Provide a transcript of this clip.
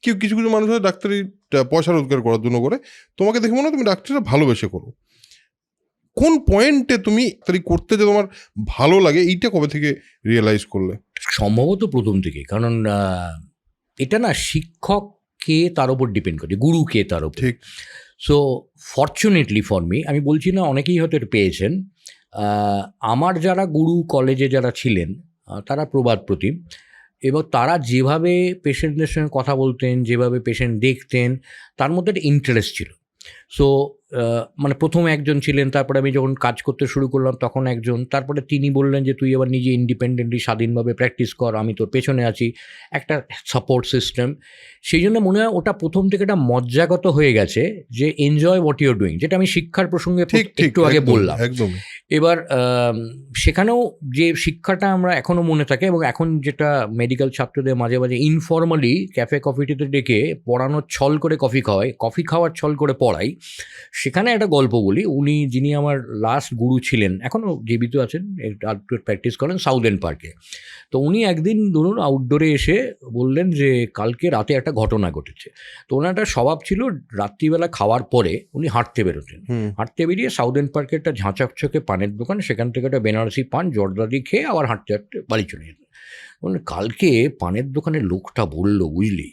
কিছু কিছু মানুষ হয় ডাক্তারি পয়সা রোজগার করার জন্য করে, তোমাকে দেখে মনে হয় তুমি ডাক্তারিটা ভালোবেসে করো। কোন পয়েন্টে তুমি ডাক্তারি করতে যে তোমার ভালো লাগে এইটা কবে থেকে রিয়েলাইজ করলে? সম্ভবত প্রথম থেকে, কারণ এটা না শিক্ষক কে তার উপর ডিপেন্ড করে, গুরু কে তার উপর। ঠিক। সো ফর্চুনেটলি ফর মি, আমি বলছি না অনেকেই হয়তো এটা পেয়েছেন, আমার যারা গুরু কলেজে যারা ছিলেন তারা প্রবাদ প্রতিম, এবং তারা যেভাবে পেশেন্টদের সঙ্গে কথা বলতেন, যেভাবে পেশেন্ট দেখতেন, তার মধ্যে একটা ইন্টারেস্ট ছিল। সো মানে প্রথম একজন ছিলেন, তারপরে আমি যখন কাজ করতে শুরু করলাম তখন একজন, তারপরে তিনি বললেন যে তুই এবার নিজে ইন্ডিপেন্ডেন্টলি স্বাধীনভাবে প্র্যাকটিস কর, আমি তোর পেছনে আছি, একটা সাপোর্ট সিস্টেম। সেই জন্য মনে হয় ওটা প্রথম থেকে একটা মজ্জাগত হয়ে গেছে যে এনজয় হোয়াট ইউর ডুইং, যেটা আমি শিক্ষার প্রসঙ্গে একটু আগে বললাম। একদম। এবার সেখানেও যে শিক্ষাটা আমরা এখনও মনে থাকে, এবং এখন যেটা মেডিকেল ছাত্রদের মাঝে মাঝে ইনফর্মালি ক্যাফে কফিটিতে ডেকে পড়ানোর ছল করে কফি খাওয়াই, কফি খাওয়ার ছল করে পড়াই, সেখানে একটা গল্প বলি। উনি, যিনি আমার লাস্ট গুরু ছিলেন, এখনও জীবিত আছেন, আউটডোর প্র্যাকটিস করেন সাউদার্ন পার্কে। তো উনি একদিন ধরুন আউটডোরে এসে বললেন যে কালকে রাতে একটা ঘটনা ঘটেছে। তো ওনার একটা স্বভাব ছিল রাত্রিবেলা খাওয়ার পরে উনি হাঁটতে বেরোতেন। হাঁটতে বেরিয়ে সাউদার্ন পার্কে একটা ঝাঁচকচকে পানের দোকান, সেখান থেকে একটা বেনারসি পান জর্দাদি খেয়ে আবার হাঁটতে হাঁটতে বাড়ি চলে যেতেন। কালকে পানের দোকানের লোকটা বলল, বুঝলি